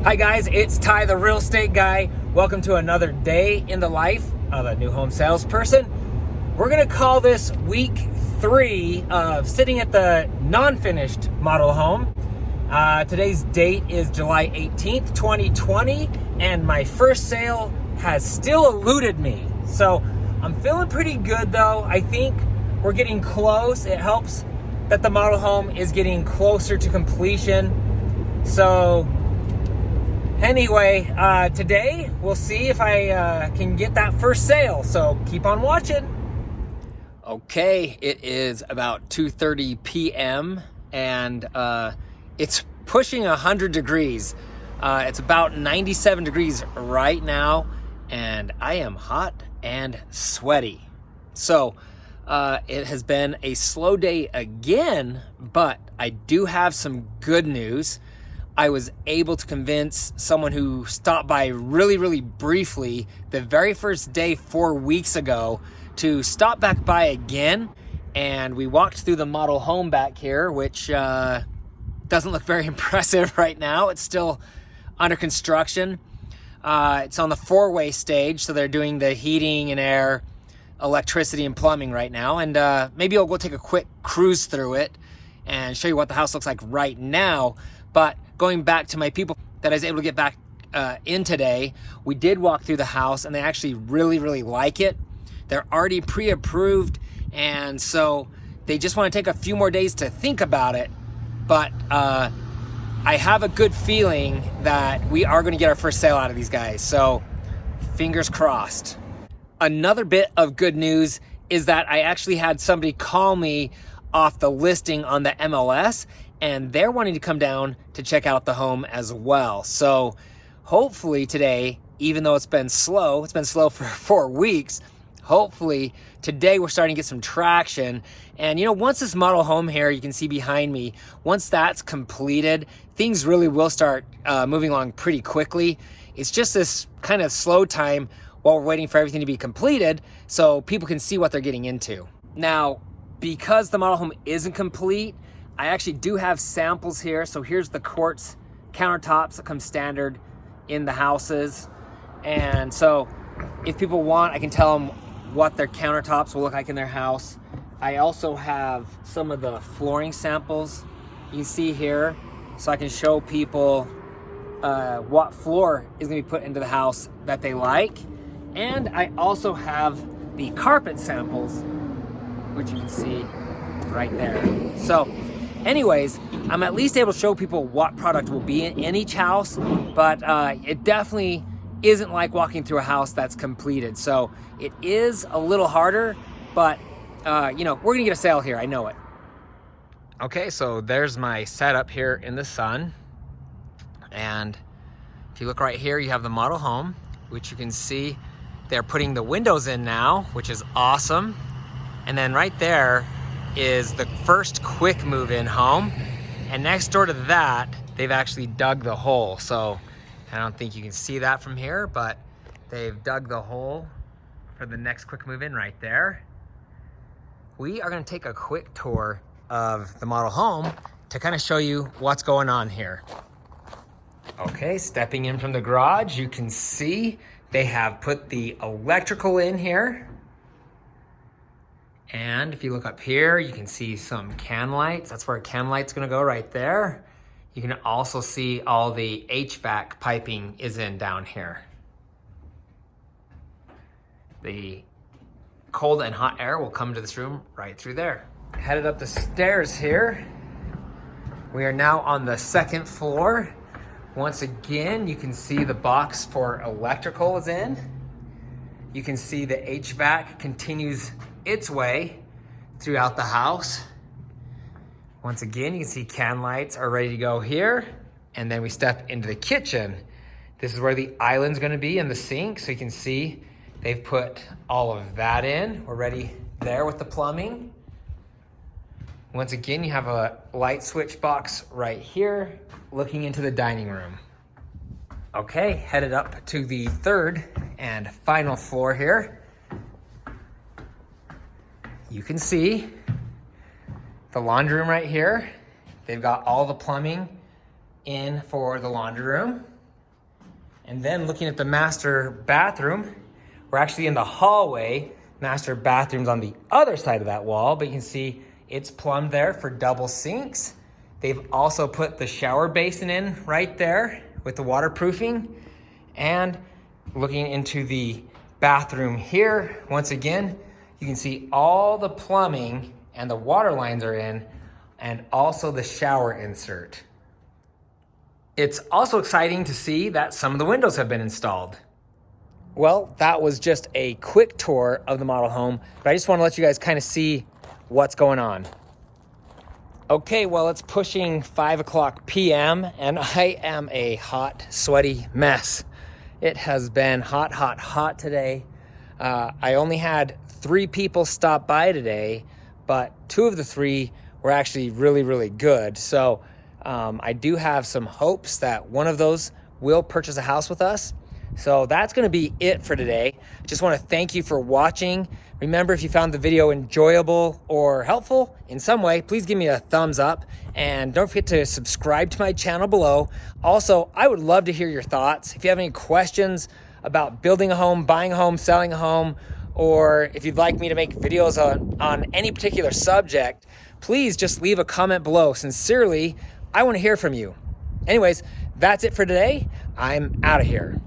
Hi guys, it's Ty the Real Estate Guy. Welcome to another day in the life of a new home salesperson. We're gonna call this week 3 of sitting at the non-finished model home. Today's date is July 18th, 2020, and my first sale has still eluded me. So I'm feeling pretty good though. I think we're getting close. It helps that the model home is getting closer to completion. So anyway, today we'll see if I can get that first sale, so keep on watching. Okay, it is about 2:30 p.m. and it's pushing 100 degrees. It's about 97 degrees right now, and I am hot and sweaty. So it has been a slow day again, but I do have some good news. I was able to convince someone who stopped by really briefly the very first day 4 weeks ago to stop back by again. And we walked through the model home back here, which doesn't look very impressive right now. It's still under construction. It's on the 4-way stage, so they're doing the heating and air, electricity and plumbing right now. And maybe I'll go take a quick cruise through it and show you what the house looks like right now. But going back to my people that I was able to get back in today, we did walk through the house and they actually really like it. They're already pre-approved, and so they just want to take a few more days to think about it. But I have a good feeling that we are going to get our first sale out of these guys. So fingers crossed. Another bit of good news is that I actually had somebody call me off the listing on the MLS, and they're wanting to come down to check out the home as well. So hopefully today, even though it's been slow for 4 weeks, hopefully today we're starting to get some traction. And you know, once this model home here, you can see behind me, once that's completed, things really will start moving along pretty quickly. It's just this kind of slow time while we're waiting for everything to be completed so people can see what they're getting into. Now, because the model home isn't complete, I actually do have samples here. So here's the quartz countertops that come standard in the houses. And so if people want, I can tell them what their countertops will look like in their house. I also have some of the flooring samples you can see here, so I can show people what floor is gonna be put into the house that they like. And I also have the carpet samples, which you can see right there. So anyways, I'm at least able to show people what product will be in each house, but it definitely isn't like walking through a house that's completed. So it is a little harder, but you know, we're gonna get a sale here, I know it. Okay, so there's my setup here in the sun. And if you look right here, you have the model home, which you can see they're putting the windows in now, which is awesome. And then right there is the first quick move-in home. And next door to that, they've actually dug the hole. So I don't think you can see that from here, but they've dug the hole for the next quick move-in right there. We are gonna take a quick tour of the model home to kind of show you what's going on here. Okay, stepping in from the garage, you can see they have put the electrical in here. And if you look up here, you can see some can lights. That's where a can light's gonna go right there. You can also see all the HVAC piping is in down here. The cold and hot air will come to this room right through there. Headed up the stairs here. We are now on the 2nd floor. Once again, you can see the box for electrical is in. You can see the HVAC continues its way throughout the house. Once again, you can see can lights are ready to go here. And then we step into the kitchen. This is where the island's gonna be in the sink. So you can see they've put all of that in. We're ready there with the plumbing. Once again, you have a light switch box right here, looking into the dining room. Okay, headed up to the 3rd and final floor here. You can see the laundry room right here. They've got all the plumbing in for the laundry room. And then looking at the master bathroom, we're actually in the hallway. Master bathroom's on the other side of that wall, but you can see it's plumbed there for double sinks. They've also put the shower basin in right there with the waterproofing. And looking into the bathroom here, once again, you can see all the plumbing and the water lines are in, and also the shower insert. It's also exciting to see that some of the windows have been installed. Well, that was just a quick tour of the model home, but I just want to let you guys kind of see what's going on. Okay, well, it's pushing 5 o'clock p.m. and I am a hot, sweaty mess. It has been hot, hot, hot today. I only had 3 people stop by today, but 2 of the 3 were actually really, really good. So I do have some hopes that one of those will purchase a house with us. So that's going to be it for today. I just want to thank you for watching. Remember, if you found the video enjoyable or helpful in some way, please give me a thumbs up, and don't forget to subscribe to my channel below. Also, I would love to hear your thoughts. If you have any questions about building a home, buying a home, selling a home, or if you'd like me to make videos on any particular subject, please just leave a comment below. Sincerely, I want to hear from you. Anyways, that's it for today. I'm out of here.